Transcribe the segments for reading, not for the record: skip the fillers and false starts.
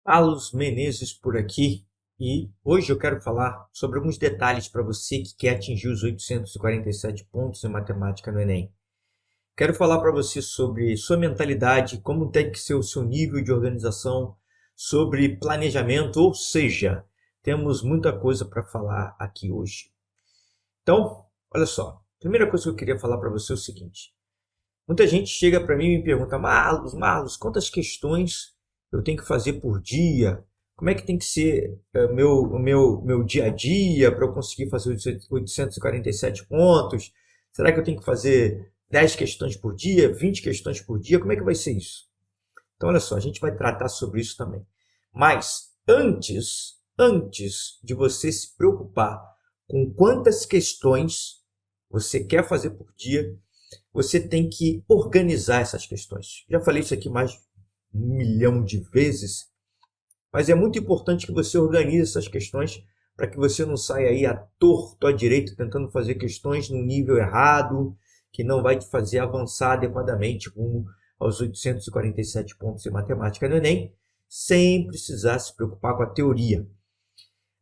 Carlos Menezes por aqui e hoje eu quero falar sobre alguns detalhes para você que quer atingir os 847 pontos em matemática no Enem. Quero falar para você sobre sua mentalidade, como tem que ser o seu nível de organização, sobre planejamento, ou seja, temos muita coisa para falar aqui hoje. Então, olha só, a primeira coisa que eu queria falar para você é o seguinte. Muita gente chega para mim e me pergunta, Marlos, quantas questões eu tenho que fazer por dia? Como é que tem que ser meu dia a dia para eu conseguir fazer os 847 pontos? Será que eu tenho que fazer 10 questões por dia, 20 questões por dia? Como é que vai ser isso? Então, olha só, a gente vai tratar sobre isso também. Mas antes de você se preocupar com quantas questões você quer fazer por dia, você tem que organizar essas questões. Já falei isso aqui mais de 1 milhão de vezes, mas é muito importante que você organize essas questões para que você não saia aí à torto, à direita, tentando fazer questões no nível errado, que não vai te fazer avançar adequadamente rumo aos 847 pontos em matemática no Enem, sem precisar se preocupar com a teoria.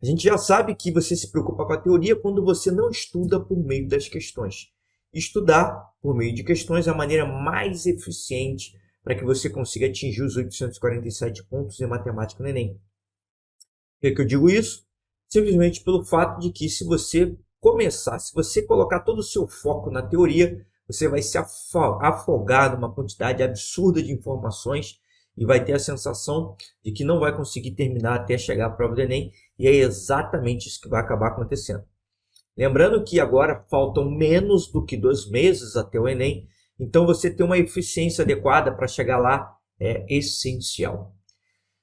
A gente já sabe que você se preocupa com a teoria quando você não estuda por meio das questões. Estudar por meio de questões é a maneira mais eficiente para que você consiga atingir os 847 pontos em matemática no Enem. Por que eu digo isso? Simplesmente pelo fato de que se você colocar todo o seu foco na teoria, você vai se afogar numa quantidade absurda de informações e vai ter a sensação de que não vai conseguir terminar até chegar à prova do Enem, e é exatamente isso que vai acabar acontecendo. Lembrando que agora faltam menos do que 2 meses até o Enem, então você ter uma eficiência adequada para chegar lá é essencial.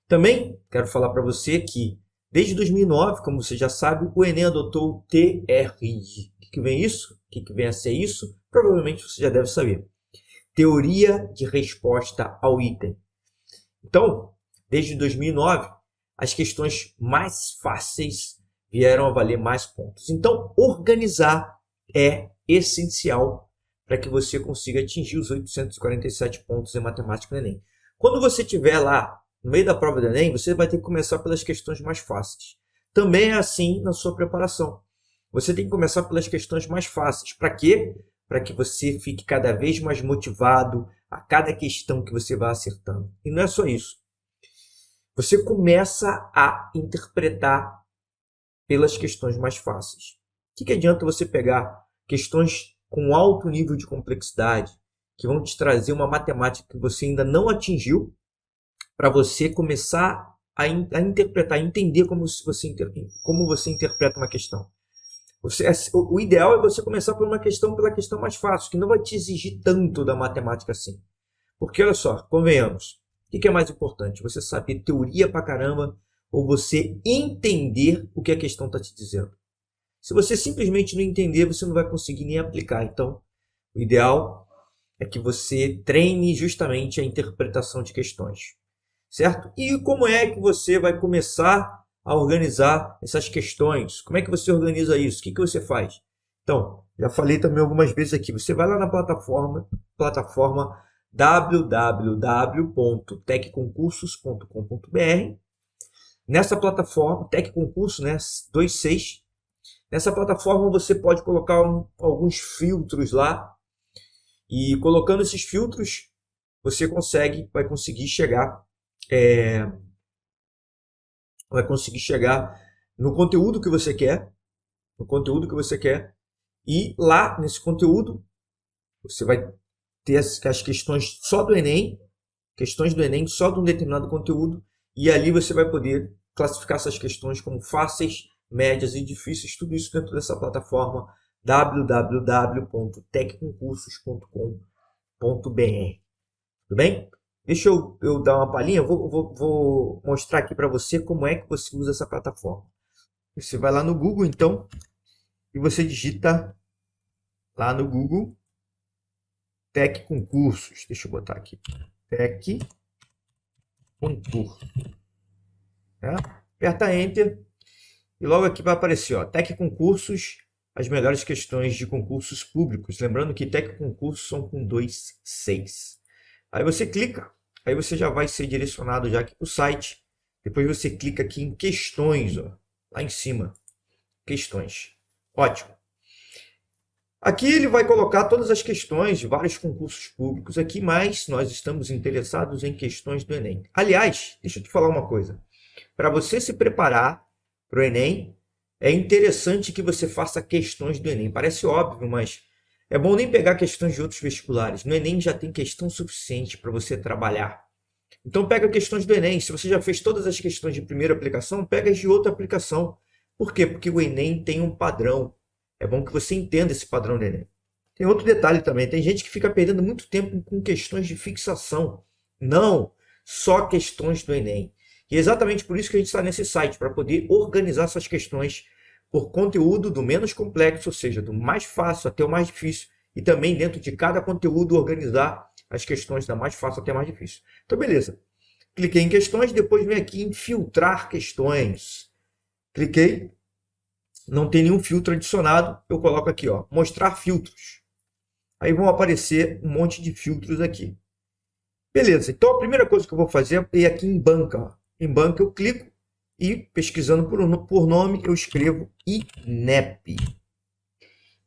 Também quero falar para você que desde 2009, como você já sabe, o Enem adotou o TRI. O que vem isso? O que vem a ser isso? Provavelmente você já deve saber. Teoria de resposta ao item. Então, desde 2009, as questões mais fáceis vieram a valer mais pontos. Então, organizar é essencial para que você consiga atingir os 847 pontos em matemática no Enem. Quando você estiver lá no meio da prova do Enem, você vai ter que começar pelas questões mais fáceis. Também é assim na sua preparação. Você tem que começar pelas questões mais fáceis. Para quê? Para que você fique cada vez mais motivado a cada questão que você vai acertando. E não é só isso. Você começa a interpretar pelas questões mais fáceis. O que adianta você pegar questões com alto nível de complexidade, que vão te trazer uma matemática que você ainda não atingiu, para você começar a interpretar, a entender como você interpreta uma questão. O ideal é você começar pela questão mais fácil, que não vai te exigir tanto da matemática assim. Porque, olha só, convenhamos, o que é mais importante? Você saber teoria pra caramba ou você entender o que a questão está te dizendo? Se você simplesmente não entender, você não vai conseguir nem aplicar. Então, o ideal é que você treine justamente a interpretação de questões. Certo? E como é que você vai começar a organizar essas questões? Como é que você organiza isso? O que você faz? Então, já falei também algumas vezes aqui. Você vai lá na plataforma www.tecconcursos.com.br. Nessa plataforma, Tec Concurso, né, 26. Nessa plataforma você pode colocar alguns filtros lá. E colocando esses filtros, você vai conseguir chegar no conteúdo que você quer, e lá nesse conteúdo você vai ter as questões só do Enem, só de um determinado conteúdo, e ali você vai poder classificar essas questões como fáceis, médias e difíceis, tudo isso dentro dessa plataforma www.tecconcursos.com.br. Tudo bem? Deixa eu dar uma palhinha, vou mostrar aqui para você como é que você usa essa plataforma. Você vai lá no Google, então, e você digita lá no Google Tec Concursos. Deixa eu botar aqui. Tec Concursos. Tá? Aperta Enter e logo aqui vai aparecer, ó, Tec Concursos, as melhores questões de concursos públicos. Lembrando que Tec Concursos são com 2 6. Aí você clica, aí você já vai ser direcionado já aqui para o site Depois você clica aqui em questões, ó, lá em cima, questões. Ótimo. Aqui ele vai colocar todas as questões de vários concursos públicos aqui, mas nós estamos interessados em questões do Enem. Aliás, deixa eu te falar uma coisa. Para você se preparar para o Enem, é interessante que você faça questões do Enem. Parece óbvio, mas é bom nem pegar questões de outros vestibulares. No Enem já tem questão suficiente para você trabalhar. Então pega questões do Enem. Se você já fez todas as questões de primeira aplicação, pega as de outra aplicação. Por quê? Porque o Enem tem um padrão. É bom que você entenda esse padrão do Enem. Tem outro detalhe também. Tem gente que fica perdendo muito tempo com questões de fixação. Não, só questões do Enem. E é exatamente por isso que a gente está nesse site, para poder organizar essas questões por conteúdo do menos complexo, ou seja, do mais fácil até o mais difícil. E também dentro de cada conteúdo organizar as questões da mais fácil até a mais difícil. Então, beleza. Cliquei em questões, depois vem aqui em filtrar questões. Cliquei. Não tem nenhum filtro adicionado, eu coloco aqui, ó, mostrar filtros. Aí vão aparecer um monte de filtros aqui. Beleza, então a primeira coisa que eu vou fazer é aqui em banca. Ó. Em banca eu clico e pesquisando por nome eu escrevo INEP.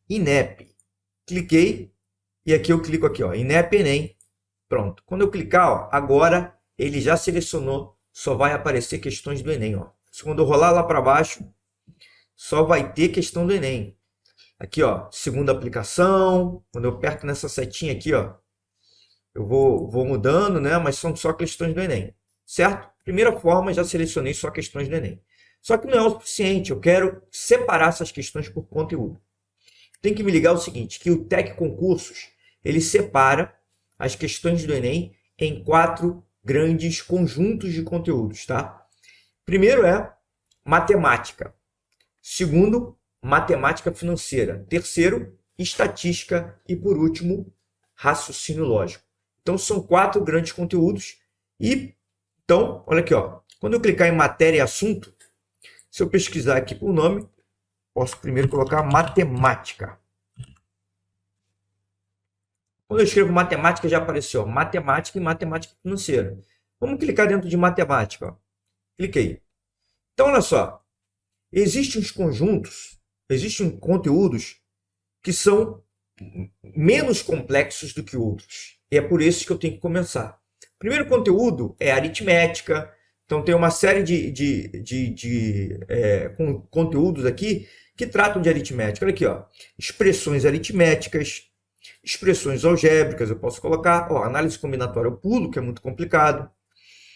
INEP. Cliquei e aqui eu clico aqui, ó, INEP Enem. Pronto. Quando eu clicar, ó, agora ele já selecionou, só vai aparecer questões do Enem. Ó. Quando eu rolar lá para baixo, só vai ter questão do Enem. Aqui, ó, segunda aplicação. Quando eu aperto nessa setinha aqui, ó, eu vou mudando, né? Mas são só questões do Enem, certo? Primeira forma, já selecionei só questões do Enem. Só que não é o suficiente, eu quero separar essas questões por conteúdo. Tem que me ligar o seguinte, que o TEC Concursos, ele separa as questões do Enem em 4 grandes conjuntos de conteúdos, tá? Primeiro é matemática. Segundo, matemática financeira. Terceiro, estatística. E por último, raciocínio lógico. Então são 4 grandes conteúdos. E então, olha aqui, ó. Quando eu clicar em matéria e assunto, se eu pesquisar aqui por nome, posso primeiro colocar matemática. Quando eu escrevo matemática, já apareceu matemática e matemática financeira. Vamos clicar dentro de matemática. Ó. Cliquei. Então, olha só. Existem uns conjuntos, existem conteúdos que são menos complexos do que outros. E é por isso que eu tenho que começar. O primeiro conteúdo é aritmética. Então, tem uma série de conteúdos aqui que tratam de aritmética. Olha aqui, ó. Expressões aritméticas, expressões algébricas, eu posso colocar. Ó, análise combinatória eu pulo, que é muito complicado.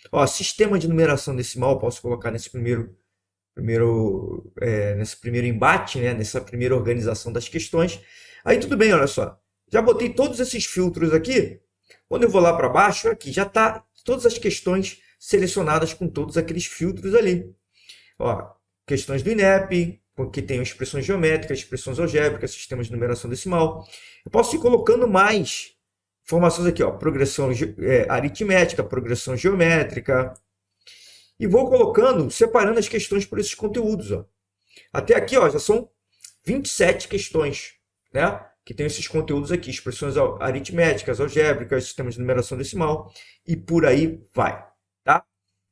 Ó, sistema de numeração decimal eu posso colocar nesse primeiro embate, né? Nessa primeira organização das questões. Aí tudo bem, olha só. Já botei todos esses filtros aqui. Quando eu vou lá para baixo, aqui já está todas as questões selecionadas com todos aqueles filtros ali. Ó, questões do INEP, que tem expressões geométricas, expressões algébricas, sistemas de numeração decimal. Eu posso ir colocando mais informações aqui, ó, progressão aritmética, progressão geométrica. E vou colocando, separando as questões por esses conteúdos. Ó. Até aqui, ó, já são 27 questões, né? Que tem esses conteúdos aqui, expressões aritméticas, algébricas, sistemas de numeração decimal, e por aí vai. Tá?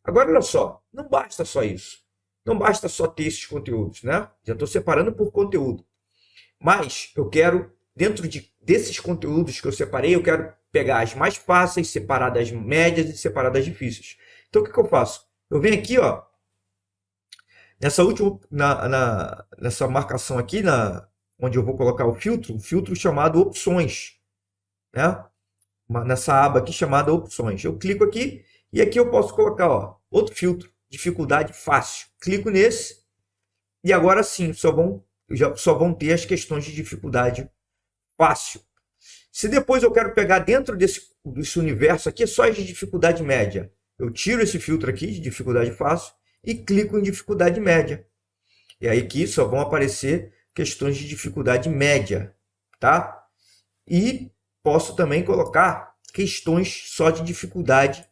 Agora, olha só, não basta só isso. Não basta só ter esses conteúdos, né? Já estou separando por conteúdo. Mas eu quero, dentro desses conteúdos que eu separei, eu quero pegar as mais fáceis, separar das médias e separar das difíceis. Então, o que eu faço? Eu venho aqui, ó, nessa última, nessa marcação aqui, onde eu vou colocar o filtro, um filtro chamado opções, né? Nessa aba aqui chamada opções. Eu clico aqui e aqui eu posso colocar, ó, outro filtro, dificuldade fácil. Clico nesse e agora sim, só vão ter as questões de dificuldade fácil. Se depois eu quero pegar dentro desse universo aqui, só as de dificuldade média. Eu tiro esse filtro aqui de dificuldade fácil e clico em dificuldade média. E aí aqui só vão aparecer questões de dificuldade média, tá? E posso também colocar questões só de dificuldade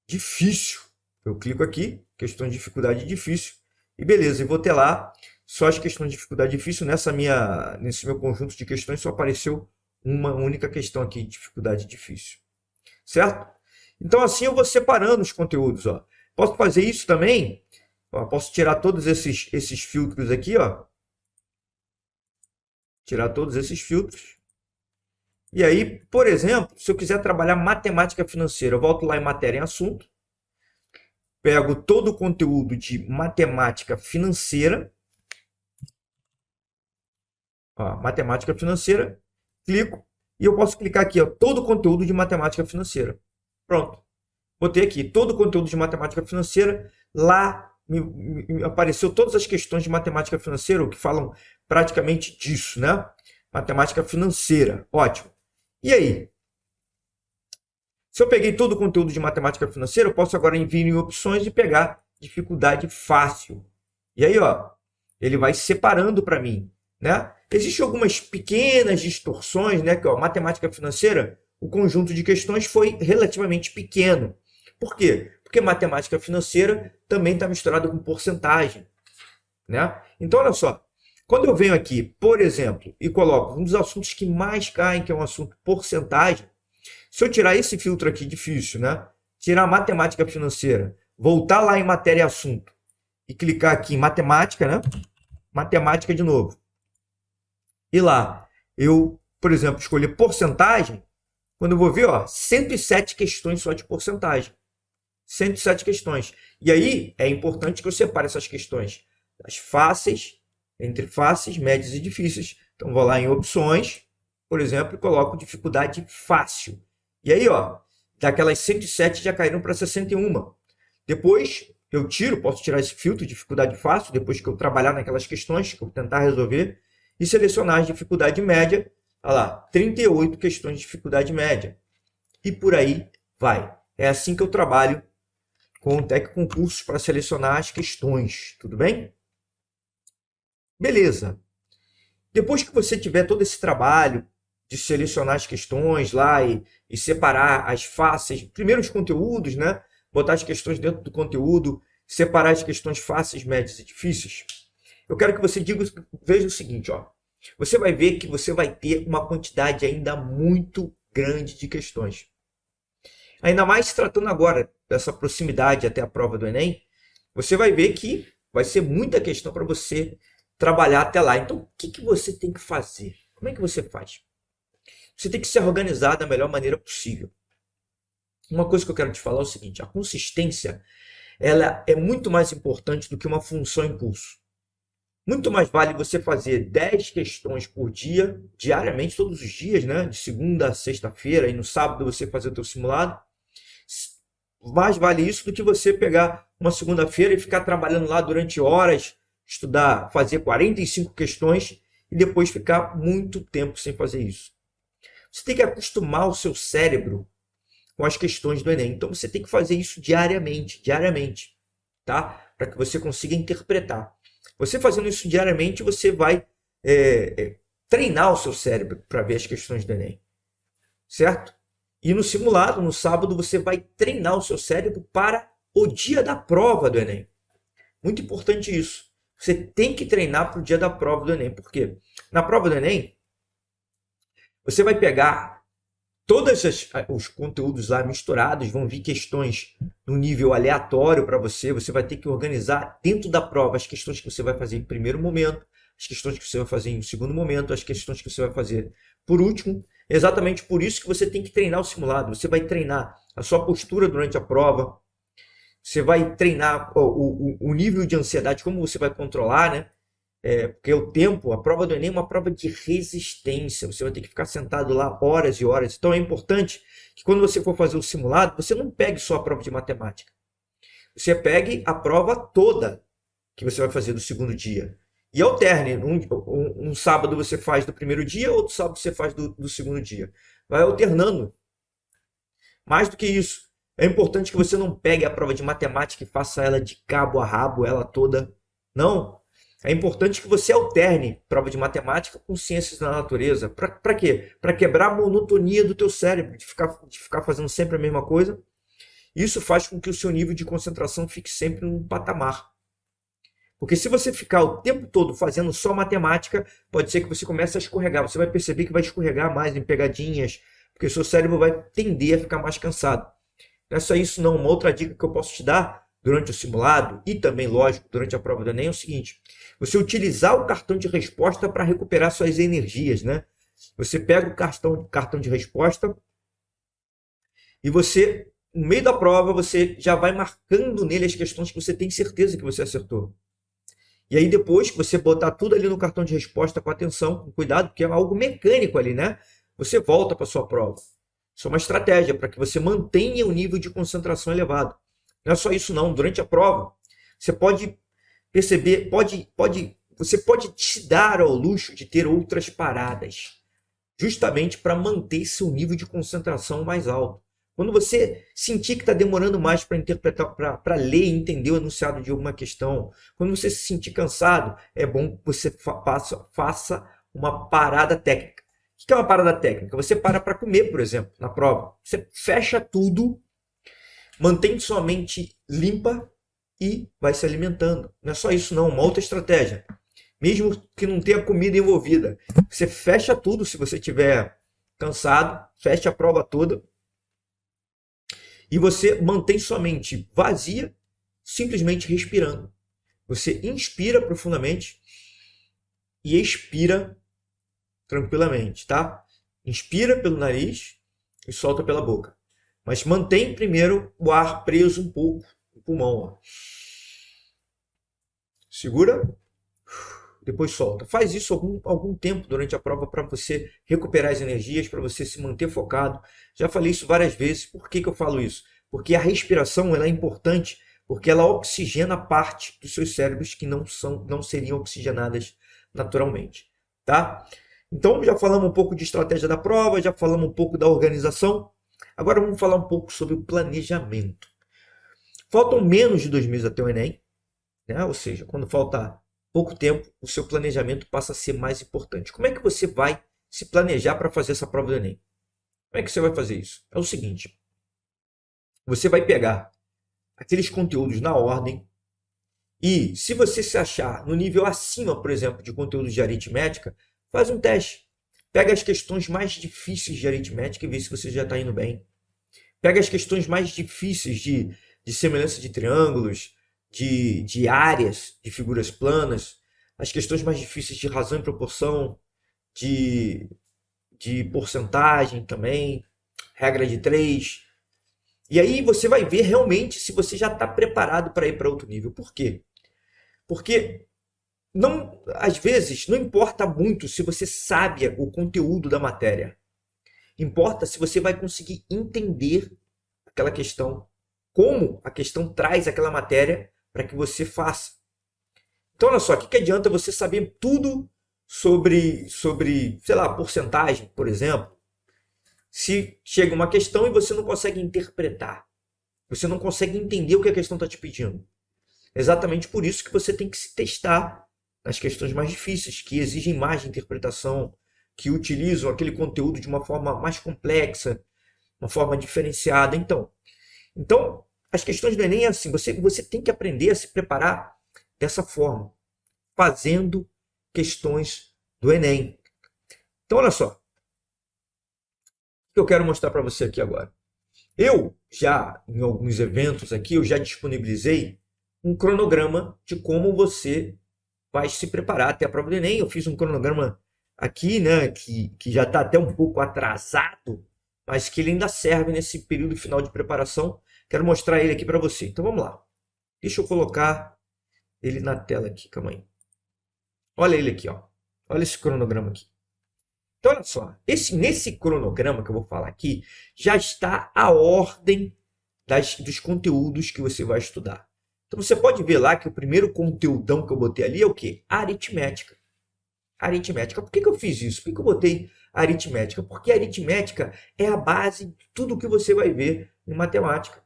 difícil. Eu clico aqui, questões de dificuldade difícil, e beleza, eu vou ter lá só as questões de dificuldade difícil. Nesse meu conjunto de questões só apareceu uma única questão aqui de dificuldade difícil, certo? Então assim eu vou separando os conteúdos, ó. Posso fazer isso também. Ó, posso tirar todos esses filtros aqui, ó. Tirar todos esses filtros. E aí, por exemplo, se eu quiser trabalhar matemática financeira, eu volto lá em matéria em assunto, pego todo o conteúdo de matemática financeira, ó, matemática financeira, clico e eu posso clicar aqui, ó, todo o conteúdo de matemática financeira. Pronto. Botei aqui todo o conteúdo de matemática financeira, lá me apareceu todas as questões de matemática financeira, que falam praticamente disso, né? Matemática financeira, ótimo. E aí? Se eu peguei todo o conteúdo de matemática financeira, eu posso agora vir em opções e pegar dificuldade fácil. E aí, ó, ele vai separando para mim, né? Existem algumas pequenas distorções, né? Que, ó, matemática financeira, o conjunto de questões foi relativamente pequeno. Por quê? Porque matemática financeira também está misturada com porcentagem, né? Então, olha só, quando eu venho aqui, por exemplo, e coloco um dos assuntos que mais caem, que é um assunto porcentagem, se eu tirar esse filtro aqui difícil, né? Tirar matemática financeira, voltar lá em matéria e assunto e clicar aqui em matemática, né? Matemática de novo. E lá, eu, por exemplo, escolher porcentagem, quando eu vou ver, ó, 107 questões só de porcentagem. 107 questões. E aí, é importante que eu separe essas questões das fáceis, entre fáceis, médias e difíceis. Então, vou lá em opções, por exemplo, e coloco dificuldade fácil. E aí, ó, daquelas 107 já caíram para 61. Depois, eu posso tirar esse filtro de dificuldade fácil, depois que eu trabalhar naquelas questões que eu tentar resolver, e selecionar a dificuldade média. Olha lá, 38 questões de dificuldade média. E por aí vai. É assim que eu trabalho com o Tec Concursos para selecionar as questões. Tudo bem? Beleza. Depois que você tiver todo esse trabalho de selecionar as questões lá e separar as fáceis, primeiro os conteúdos, né? Botar as questões dentro do conteúdo, separar as questões fáceis, médias e difíceis. Eu quero que você veja o seguinte, ó. Você vai ver que você vai ter uma quantidade ainda muito grande de questões. Ainda mais se tratando agora dessa proximidade até a prova do Enem, você vai ver que vai ser muita questão para você trabalhar até lá. Então, o que você tem que fazer? Como é que você faz? Você tem que se organizar da melhor maneira possível. Uma coisa que eu quero te falar é o seguinte, a consistência ela é muito mais importante do que uma função impulso. Muito mais vale você fazer 10 questões por dia, diariamente, todos os dias, né? De segunda a sexta-feira, e no sábado você fazer o teu simulado. Mais vale isso do que você pegar uma segunda-feira e ficar trabalhando lá durante horas, estudar, fazer 45 questões e depois ficar muito tempo sem fazer isso. Você tem que acostumar o seu cérebro com as questões do Enem. Então você tem que fazer isso diariamente, tá? Para que você consiga interpretar. Você fazendo isso diariamente, você vai treinar o seu cérebro para ver as questões do Enem, certo? E no simulado, no sábado, você vai treinar o seu cérebro para o dia da prova do Enem. Muito importante isso. Você tem que treinar para o dia da prova do Enem. Por quê? Na prova do Enem, você vai pegar todos os conteúdos lá misturados, vão vir questões no nível aleatório para você. Você vai ter que organizar dentro da prova as questões que você vai fazer em primeiro momento, as questões que você vai fazer em segundo momento, as questões que você vai fazer por último. Exatamente por isso que você tem que treinar o simulado. Você vai treinar a sua postura durante a prova, você vai treinar o nível de ansiedade, como você vai controlar, né? Porque o tempo, a prova do Enem é uma prova de resistência. Você vai ter que ficar sentado lá horas e horas. Então é importante que quando você for fazer o simulado, você não pegue só a prova de matemática. Você pegue a prova toda que você vai fazer do segundo dia. E alterne. Um sábado você faz do primeiro dia, outro sábado você faz do segundo dia. Vai alternando. Mais do que isso, é importante que você não pegue a prova de matemática e faça ela de cabo a rabo, ela toda. Não. É importante que você alterne prova de matemática com ciências da natureza. Para quê? Para quebrar a monotonia do teu cérebro, de ficar fazendo sempre a mesma coisa. Isso faz com que o seu nível de concentração fique sempre num patamar. Porque se você ficar o tempo todo fazendo só matemática, pode ser que você comece a escorregar. Você vai perceber que vai escorregar mais em pegadinhas, porque o seu cérebro vai tender a ficar mais cansado. Não é só isso não. Uma outra dica que eu posso te dar durante o simulado e também, lógico, durante a prova do Enem é o seguinte: você utilizar o cartão de resposta para recuperar suas energias, né? Você pega o cartão de resposta e você, no meio da prova, você já vai marcando nele as questões que você tem certeza que você acertou. E aí depois que você botar tudo ali no cartão de resposta com atenção, com cuidado, porque é algo mecânico ali, né? Você volta para sua prova. Isso é uma estratégia para que você mantenha o nível de concentração elevado. Não é só isso não. Durante a prova, você pode perceber, você pode te dar ao luxo de ter outras paradas, justamente para manter seu nível de concentração mais alto. Quando você sentir que está demorando mais para interpretar, para ler e entender o enunciado de alguma questão, quando você se sentir cansado, é bom que você faça uma parada técnica. O que é uma parada técnica? Você para comer, por exemplo, na prova. Você fecha tudo, mantém sua mente limpa e vai se alimentando. Não é só isso não, uma outra estratégia. Mesmo que não tenha comida envolvida, você fecha tudo se você estiver cansado, fecha a prova toda e você mantém sua mente vazia, simplesmente respirando. Você inspira profundamente e expira tranquilamente, tá? Inspira pelo nariz e solta pela boca. Mas mantém primeiro o ar preso um pouco no pulmão. Ó. Segura, depois solta. Faz isso algum tempo durante a prova para você recuperar as energias, para você se manter focado. Já falei isso várias vezes. Por que eu falo isso? Porque a respiração ela é importante, porque ela oxigena parte dos seus cérebros que não seriam oxigenadas naturalmente. Tá? Então, já falamos um pouco de estratégia da prova, já falamos um pouco da organização. Agora vamos falar um pouco sobre o planejamento. Faltam menos de 2 meses até o Enem, né? Ou seja, quando falta pouco tempo, o seu planejamento passa a ser mais importante. Como é que você vai se planejar para fazer essa prova do Enem? Como é que você vai fazer isso? É o seguinte, você vai pegar aqueles conteúdos na ordem e, se você se achar no nível acima, por exemplo, de conteúdos de aritmética, faz um teste. Pega as questões mais difíceis de aritmética e vê se você já está indo bem. Pega as questões mais difíceis de semelhança de triângulos, de áreas, de figuras planas, as questões mais difíceis de razão e proporção, de porcentagem também, regra de 3. E aí você vai ver realmente se você já está preparado para ir para outro nível. Por quê? Porque às vezes não importa muito se você sabe o conteúdo da matéria. Importa se você vai conseguir entender aquela questão, como a questão traz aquela matéria para que você faça. Então, olha só, o que adianta você saber tudo sobre, sei lá, porcentagem, por exemplo, se chega uma questão e você não consegue interpretar, você não consegue entender o que a questão está te pedindo. Exatamente por isso que você tem que se testar nas questões mais difíceis, que exigem mais de interpretação, que utilizam aquele conteúdo de uma forma mais complexa, uma forma diferenciada. Então as questões do Enem é assim, você tem que aprender a se preparar dessa forma, fazendo questões do Enem. Então, olha só, o que eu quero mostrar para você aqui agora. Eu já, em alguns eventos aqui, eu já disponibilizei um cronograma de como você vai se preparar até a prova do Enem. Eu fiz um cronograma aqui, né, que já está até um pouco atrasado, mas que ele ainda serve nesse período final de preparação. Quero mostrar ele aqui para você. Então vamos lá. Deixa eu colocar ele na tela aqui, calma aí. Olha ele aqui, ó. Olha esse cronograma aqui. Então olha só, nesse cronograma que eu vou falar aqui, já está a ordem dos conteúdos que você vai estudar. Então você pode ver lá que o primeiro conteúdão que eu botei ali é o quê? Aritmética. Aritmética. Por que eu fiz isso? Por que eu botei aritmética? Porque a aritmética é a base de tudo que você vai ver em matemática.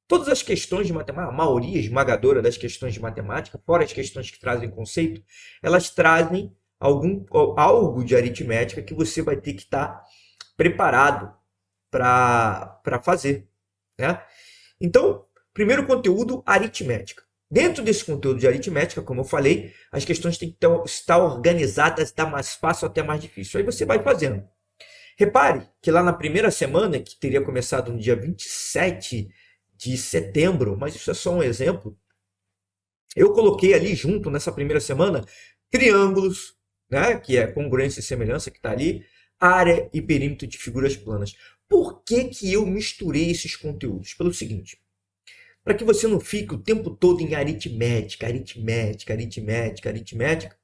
Todas as questões de matemática, a maioria esmagadora das questões de matemática, fora as questões que trazem conceito, elas trazem algo de aritmética que você vai ter que estar preparado para fazer. Né? Então, primeiro conteúdo, aritmética. Dentro desse conteúdo de aritmética, como eu falei, as questões têm que estar organizadas da mais fácil até mais difícil. Aí você vai fazendo. Repare que lá na primeira semana, que teria começado no dia 27 de setembro, mas isso é só um exemplo. Eu coloquei ali junto, nessa primeira semana, triângulos, né, que é congruência e semelhança, que está ali, área e perímetro de figuras planas. Por que que eu misturei esses conteúdos? Pelo seguinte, para que você não fique o tempo todo em aritmética, aritmética, aritmética, aritmética.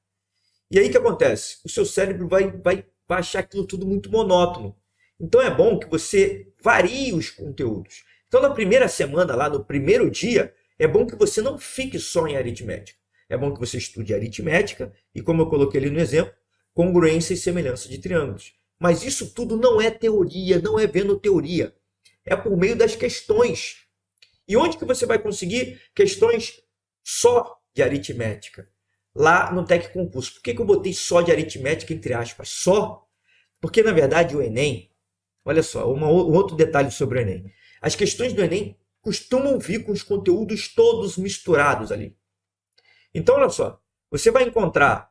E aí o que acontece? O seu cérebro vai achar aquilo tudo muito monótono. Então é bom que você varie os conteúdos. Então na primeira semana, lá no primeiro dia, é bom que você não fique só em aritmética. É bom que você estude aritmética e, como eu coloquei ali no exemplo, congruência e semelhança de triângulos. Mas isso tudo não é teoria, não é vendo teoria. É por meio das questões. E onde que você vai conseguir questões só de aritmética? Lá no Tec Concurso. Por que que eu botei só de aritmética, entre aspas? Só? Porque, na verdade, o Enem, olha só, um outro detalhe sobre o Enem. As questões do Enem costumam vir com os conteúdos todos misturados ali. Então, olha só, você vai encontrar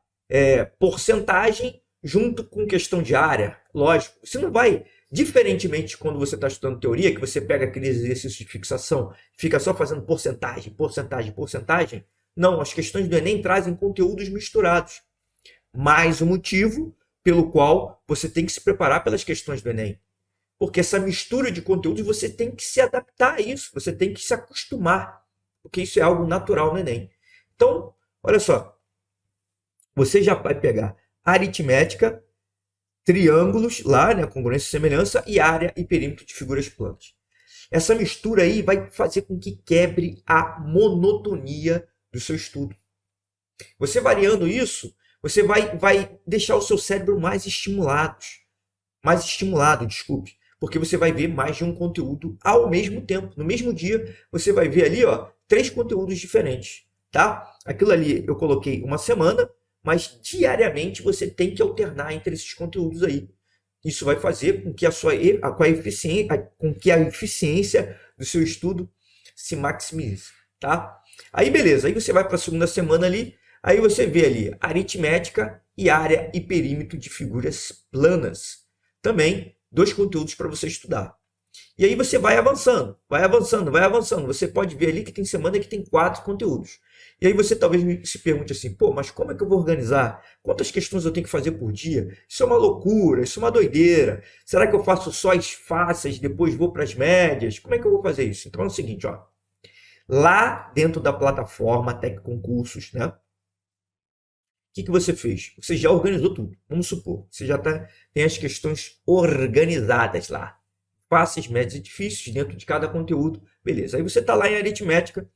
porcentagem junto com questão de área. Lógico, você não vai, diferentemente de quando você está estudando teoria, que você pega aqueles exercícios de fixação, fica só fazendo porcentagem, porcentagem, porcentagem. Não, as questões do Enem trazem conteúdos misturados. Mais um motivo pelo qual você tem que se preparar pelas questões do Enem. Porque essa mistura de conteúdos você tem que se adaptar a isso, você tem que se acostumar, porque isso é algo natural no Enem. Então, olha só, você já vai pegar aritmética, triângulos lá, né, congruência e semelhança, e área e perímetro de figuras planas. Essa mistura aí vai fazer com que quebre a monotonia do seu estudo. Você variando isso, você vai deixar o seu cérebro mais estimulado, desculpe, porque você vai ver mais de um conteúdo ao mesmo tempo. No mesmo dia, você vai ver ali, ó, 3 conteúdos diferentes, tá? Aquilo ali eu coloquei uma semana, mas diariamente você tem que alternar entre esses conteúdos aí. Isso vai fazer com que a eficiência do seu estudo se maximize, tá? Aí beleza, aí você vai para a segunda semana ali, aí você vê ali aritmética e área e perímetro de figuras planas. Também 2 conteúdos para você estudar. E aí você vai avançando, vai avançando, vai avançando. Você pode ver ali que tem semana que tem 4 conteúdos. E aí você talvez se pergunte assim, pô, mas como é que eu vou organizar? Quantas questões eu tenho que fazer por dia? Isso é uma loucura, isso é uma doideira. Será que eu faço só as fáceis, depois vou para as médias? Como é que eu vou fazer isso? Então é o seguinte, ó. Lá dentro da plataforma Tec Concursos, né? O que você fez? Você já organizou tudo. Vamos supor, você já tem as questões organizadas lá. Fáceis, médias e difíceis dentro de cada conteúdo. Beleza. Aí você está lá em aritmética.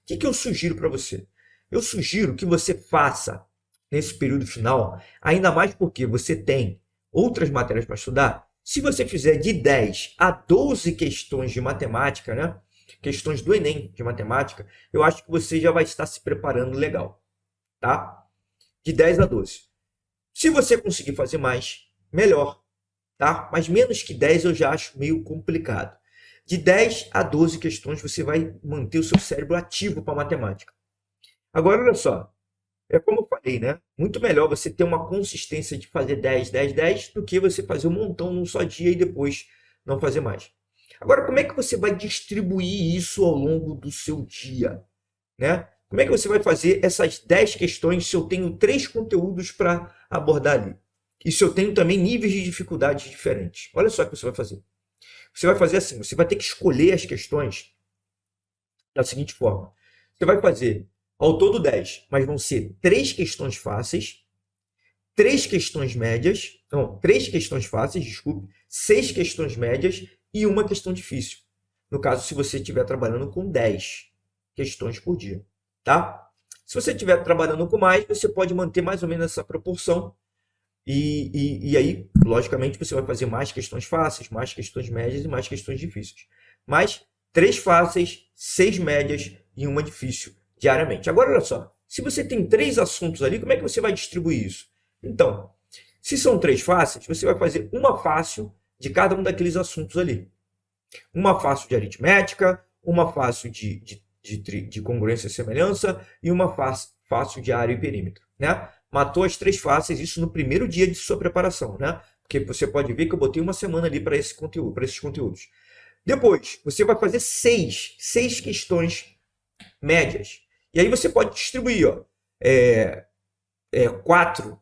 O que eu sugiro para você? Eu sugiro que você faça nesse período final, ainda mais porque você tem outras matérias para estudar. Se você fizer de 10 a 12 questões de matemática, né? Questões do Enem de matemática, eu acho que você já vai estar se preparando legal, tá? De 10 a 12. Se você conseguir fazer mais, melhor, tá? Mas menos que 10 eu já acho meio complicado. De 10 a 12 questões você vai manter o seu cérebro ativo para matemática. Agora, olha só, é como eu falei, né? Muito melhor você ter uma consistência de fazer 10, 10, 10 do que você fazer um montão num só dia e depois não fazer mais. Agora, como é que você vai distribuir isso ao longo do seu dia, né? Como é que você vai fazer essas 10 questões se eu tenho 3 conteúdos para abordar ali? E se eu tenho também níveis de dificuldade diferentes? Olha só o que você vai fazer. Você vai fazer assim, você vai ter que escolher as questões da seguinte forma. Você vai fazer ao todo 10, mas vão ser 3 questões fáceis, 3 questões médias, não, 3 questões fáceis, desculpe, 6 questões médias e uma questão difícil. No caso, se você estiver trabalhando com 10 questões por dia, tá? Se você estiver trabalhando com mais, você pode manter mais ou menos essa proporção. E aí, logicamente, você vai fazer mais questões fáceis, mais questões médias e mais questões difíceis. Mas 3 fáceis, 6 médias e uma difícil diariamente. Agora, olha só. Se você tem 3 assuntos ali, como é que você vai distribuir isso? Então, se são 3 fáceis, você vai fazer uma fácil de cada um daqueles assuntos ali. Uma fácil de aritmética, uma fácil de congruência e semelhança e uma fácil de área e perímetro, né? Matou as 3 fáceis, isso no primeiro dia de sua preparação, né? Porque você pode ver que eu botei uma semana ali para esses conteúdos. Depois, você vai fazer seis questões médias. E aí você pode distribuir, ó, quatro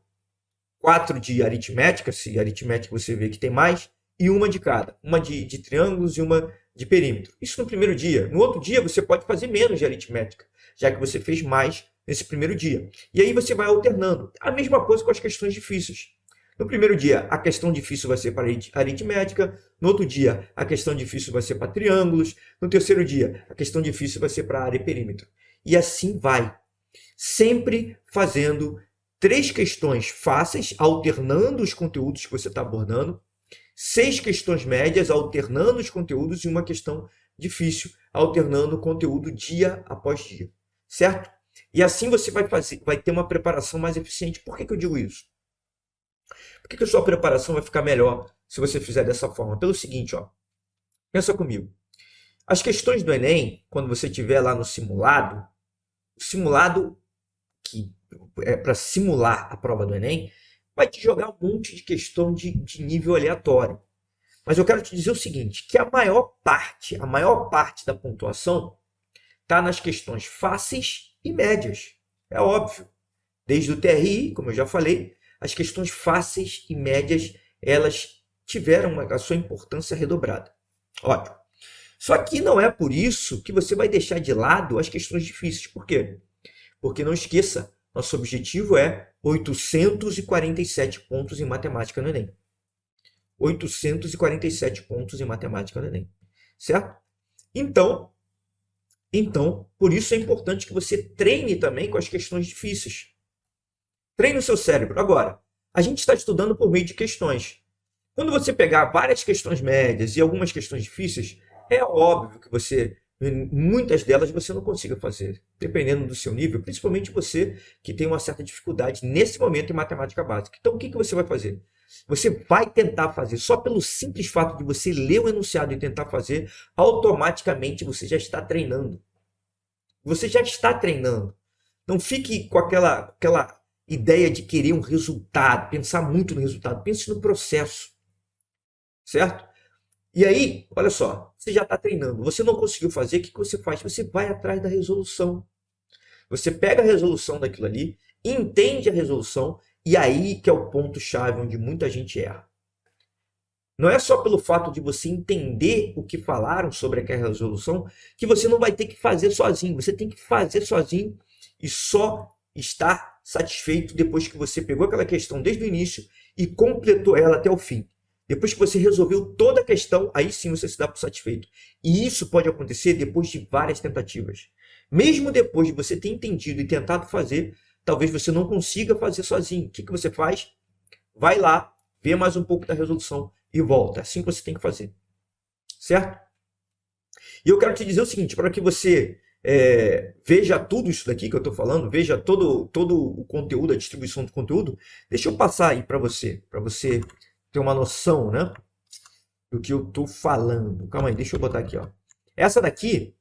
de aritmética, se aritmética você vê que tem mais, e uma de cada. Uma de triângulos e uma de perímetro. Isso no primeiro dia. No outro dia, você pode fazer menos de aritmética, já que você fez mais nesse primeiro dia. E aí você vai alternando. A mesma coisa com as questões difíceis. No primeiro dia, a questão difícil vai ser para aritmética. No outro dia, a questão difícil vai ser para triângulos. No terceiro dia, a questão difícil vai ser para área e perímetro. E assim vai. Sempre fazendo 3 questões fáceis, alternando os conteúdos que você está abordando. 6 questões médias, alternando os conteúdos. E uma questão difícil, alternando o conteúdo dia após dia. Certo? E assim você vai ter uma preparação mais eficiente. Por que eu digo isso? Por que a sua preparação vai ficar melhor se você fizer dessa forma? Pelo seguinte, ó, pensa comigo. As questões do Enem, quando você estiver lá no simulado, o simulado que é para simular a prova do Enem, vai te jogar um monte de questão de nível aleatório. Mas eu quero te dizer o seguinte, que a maior parte da pontuação está nas questões fáceis e médias. É óbvio. Desde o TRI, como eu já falei, as questões fáceis e médias, elas tiveram a sua importância redobrada. Ótimo. Só que não é por isso que você vai deixar de lado as questões difíceis. Por quê? Porque não esqueça, nosso objetivo é 847 pontos em matemática no Enem. 847 pontos em matemática no Enem. Certo? Então, por isso é importante que você treine também com as questões difíceis. Treine o seu cérebro. Agora, a gente está estudando por meio de questões. Quando você pegar várias questões médias e algumas questões difíceis, é óbvio que muitas delas você não consiga fazer, dependendo do seu nível, principalmente você que tem uma certa dificuldade nesse momento em matemática básica. Então, o que você vai fazer? Você vai tentar fazer, só pelo simples fato de você ler o enunciado e tentar fazer, automaticamente você já está treinando. Você já está treinando. Não fique com aquela ideia de querer um resultado, pensar muito no resultado. Pense no processo. Certo? E aí, olha só, você já está treinando. Você não conseguiu fazer, o que você faz? Você vai atrás da resolução. Você pega a resolução daquilo ali, entende a resolução, e aí que é o ponto-chave onde muita gente erra. Não é só pelo fato de você entender o que falaram sobre aquela resolução que você não vai ter que fazer sozinho. Você tem que fazer sozinho e só estar satisfeito depois que você pegou aquela questão desde o início e completou ela até o fim. Depois que você resolveu toda a questão, aí sim você se dá por satisfeito. E isso pode acontecer depois de várias tentativas. Mesmo depois de você ter entendido e tentado fazer, talvez você não consiga fazer sozinho. O que você faz? Vai lá, vê mais um pouco da resolução e volta. Assim que você tem que fazer. Certo? E eu quero te dizer o seguinte, para que você veja tudo isso daqui que eu estou falando, veja todo o conteúdo, a distribuição do conteúdo, deixa eu passar aí para você ter uma noção, né, do que eu estou falando. Calma aí, deixa eu botar aqui. Ó. Essa daqui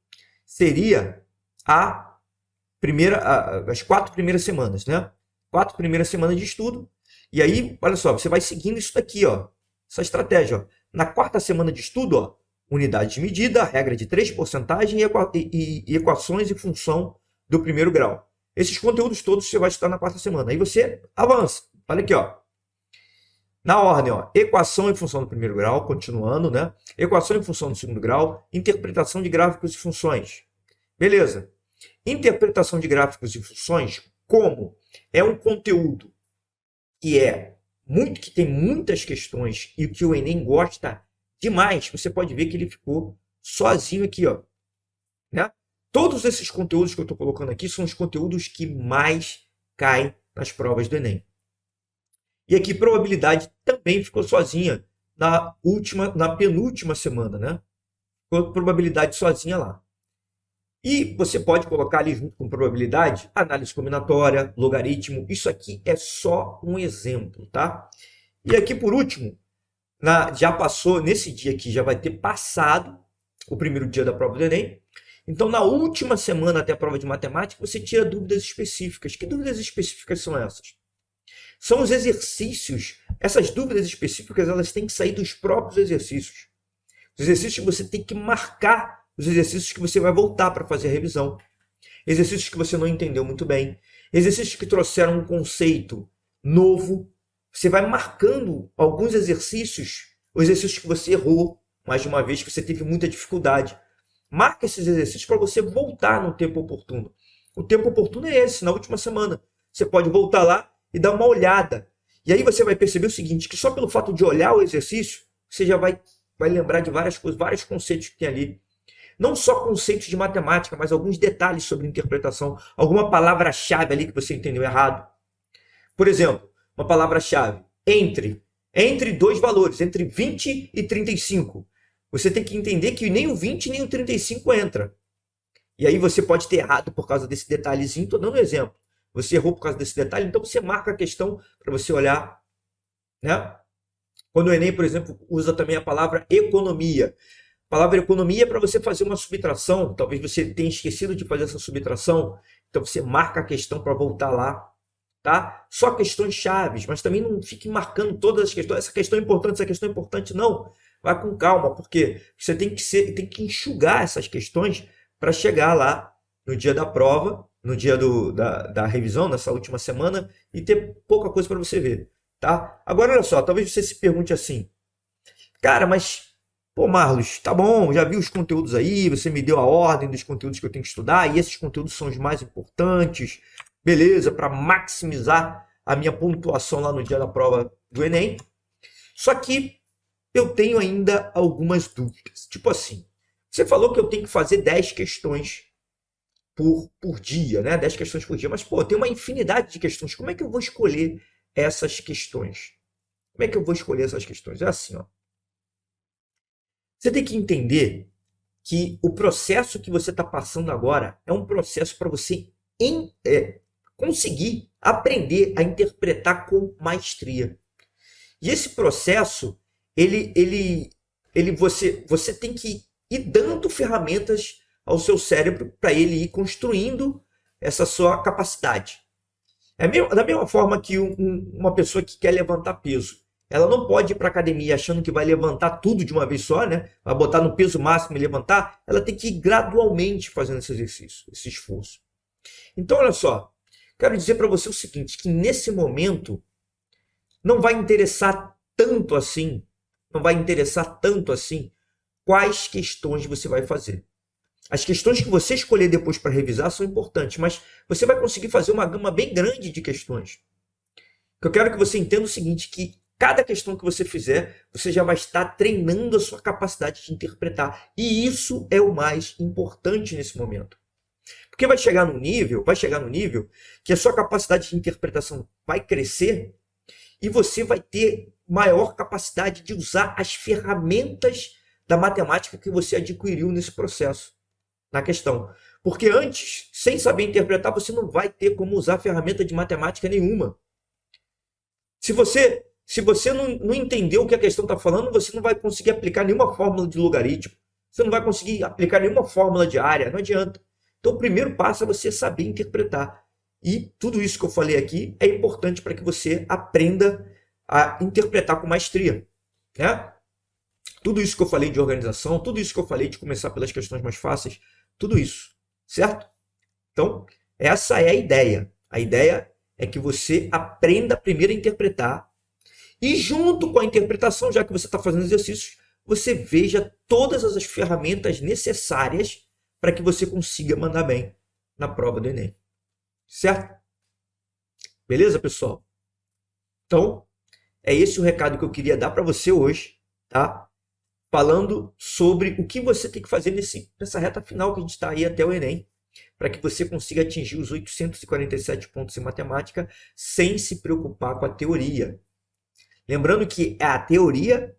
seria as 4 primeiras semanas, né? 4 primeiras semanas de estudo. E aí, olha só, você vai seguindo isso daqui, ó, essa estratégia. Ó. Na 4ª semana de estudo, ó, unidade de medida, regra de 3, porcentagem e equações e função do primeiro grau. Esses conteúdos todos você vai estudar na 4ª semana. Aí você avança. Olha aqui, ó. Na ordem, ó, equação e função do primeiro grau, continuando, né? Equação e função do segundo grau, interpretação de gráficos e funções. Beleza. Interpretação de gráficos e funções, como é um conteúdo que tem muitas questões e que o Enem gosta demais, você pode ver que ele ficou sozinho aqui, ó. Né? Todos esses conteúdos que eu estou colocando aqui são os conteúdos que mais caem nas provas do Enem. E aqui probabilidade também ficou sozinha na penúltima semana, né? Ficou probabilidade sozinha lá. E você pode colocar ali junto com probabilidade, análise combinatória, logaritmo. Isso aqui é só um exemplo, tá? E aqui por último, já passou, nesse dia aqui já vai ter passado o primeiro dia da prova do Enem. Então na última semana até a prova de matemática, você tira dúvidas específicas. Que dúvidas específicas são essas? São os exercícios. Essas dúvidas específicas, elas têm que sair dos próprios exercícios. Os exercícios que você tem que marcar, os exercícios que você vai voltar para fazer a revisão. Exercícios que você não entendeu muito bem. Exercícios que trouxeram um conceito novo. Você vai marcando alguns exercícios, os exercícios que você errou, mais de uma vez, que você teve muita dificuldade. Marca esses exercícios para você voltar no tempo oportuno. O tempo oportuno é esse, na última semana. Você pode voltar lá e dar uma olhada. E aí você vai perceber o seguinte, que só pelo fato de olhar o exercício, você já vai lembrar de várias coisas, vários conceitos que tem ali. Não só conceitos de matemática, mas alguns detalhes sobre interpretação. Alguma palavra-chave ali que você entendeu errado. Por exemplo, uma palavra-chave. Entre dois valores, entre 20 e 35. Você tem que entender que nem o 20 nem o 35 entra. E aí você pode ter errado por causa desse detalhezinho. Estou dando um exemplo. Você errou por causa desse detalhe, então você marca a questão para você olhar, né? Quando o Enem, por exemplo, usa também a palavra economia. A palavra economia é para você fazer uma subtração. Talvez você tenha esquecido de fazer essa subtração. Então você marca a questão para voltar lá. Tá? Só questões chaves, mas também não fique marcando todas as questões. Essa questão é importante, essa questão é importante. Não. Vai com calma, porque você tem que enxugar essas questões para chegar lá no dia da prova, no dia da revisão, nessa última semana, e ter pouca coisa para você ver. Tá? Agora, olha só, talvez você se pergunte assim, cara, mas, pô, Marlos, tá bom, já vi os conteúdos aí, você me deu a ordem dos conteúdos que eu tenho que estudar, e esses conteúdos são os mais importantes, beleza, para maximizar a minha pontuação lá no dia da prova do Enem. Só que eu tenho ainda algumas dúvidas. Tipo assim, você falou que eu tenho que fazer 10 questões por dia, né? 10 questões por dia, mas, pô, tem uma infinidade de questões. Como é que eu vou escolher essas questões? Como é que eu vou escolher essas questões? É assim, ó. Você tem que entender que o processo que você está passando agora é um processo para você conseguir aprender a interpretar com maestria. E esse processo, você tem que ir dando ferramentas ao seu cérebro para ele ir construindo essa sua capacidade. Da mesma forma que uma pessoa que quer levantar peso, ela não pode ir para a academia achando que vai levantar tudo de uma vez só, né? Vai botar no peso máximo e levantar. Ela tem que ir gradualmente fazendo esse exercício, esse esforço. Então, olha só, quero dizer para você o seguinte, que nesse momento não vai interessar tanto assim, quais questões você vai fazer. As questões que você escolher depois para revisar são importantes, mas você vai conseguir fazer uma gama bem grande de questões. Eu quero que você entenda o seguinte, que cada questão que você fizer, você já vai estar treinando a sua capacidade de interpretar. E isso é o mais importante nesse momento. Porque vai chegar no nível que a sua capacidade de interpretação vai crescer e você vai ter maior capacidade de usar as ferramentas da matemática que você adquiriu nesse processo, na questão. Porque antes, sem saber interpretar, você não vai ter como usar ferramenta de matemática nenhuma. Se você não entendeu o que a questão está falando, você não vai conseguir aplicar nenhuma fórmula de logaritmo. Você não vai conseguir aplicar nenhuma fórmula de área, não adianta. Então, o primeiro passo é você saber interpretar. E tudo isso que eu falei aqui é importante para que você aprenda a interpretar com maestria, né? Tudo isso que eu falei de organização, tudo isso que eu falei de começar pelas questões mais fáceis, tudo isso, certo? Então, essa é a ideia. A ideia é que você aprenda primeiro a interpretar e junto com a interpretação, já que você está fazendo exercícios, você veja todas as ferramentas necessárias para que você consiga mandar bem na prova do Enem. Certo? Beleza, pessoal? Então, é esse o recado que eu queria dar para você hoje, tá? Falando sobre o que você tem que fazer nessa reta final que a gente está aí até o Enem, para que você consiga atingir os 847 pontos em matemática sem se preocupar com a teoria. Lembrando que é a teoria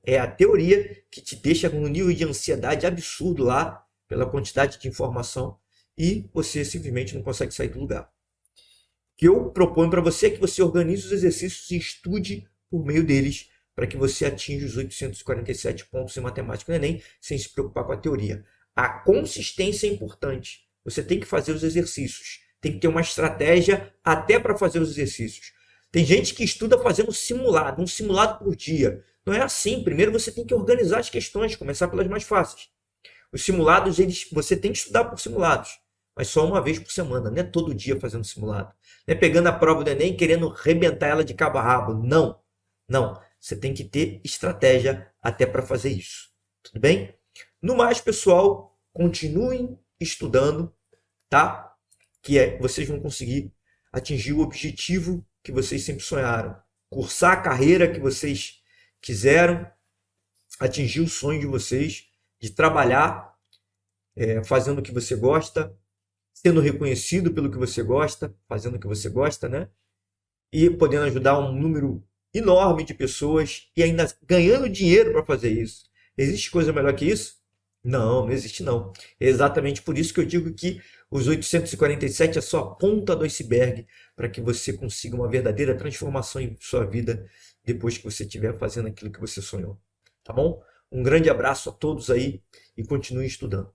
que te deixa com um nível de ansiedade absurdo lá, pela quantidade de informação, e você simplesmente não consegue sair do lugar. O que eu proponho para você é que você organize os exercícios e estude por meio deles, para que você atinja os 847 pontos em matemática no Enem, sem se preocupar com a teoria. A consistência é importante. Você tem que fazer os exercícios. Tem que ter uma estratégia até para fazer os exercícios. Tem gente que estuda fazendo simulado, um simulado por dia. Não é assim. Primeiro você tem que organizar as questões, começar pelas mais fáceis. Os simulados, você tem que estudar por simulados, mas só uma vez por semana, não é todo dia fazendo simulado. Não é pegando a prova do Enem e querendo rebentar ela de cabo a rabo. Não, não. Você tem que ter estratégia até para fazer isso. Tudo bem? No mais, pessoal, continuem estudando, tá? Vocês vão conseguir atingir o objetivo que vocês sempre sonharam. Cursar a carreira que vocês quiseram, atingir o sonho de vocês de trabalhar fazendo o que você gosta, sendo reconhecido pelo que você gosta, fazendo o que você gosta, né? E podendo ajudar um número enorme de pessoas e ainda ganhando dinheiro para fazer isso. Existe coisa melhor que isso? Não, não existe não. É exatamente por isso que eu digo que os 847 é só a ponta do iceberg para que você consiga uma verdadeira transformação em sua vida depois que você estiver fazendo aquilo que você sonhou. Tá bom? Um grande abraço a todos aí e continue estudando.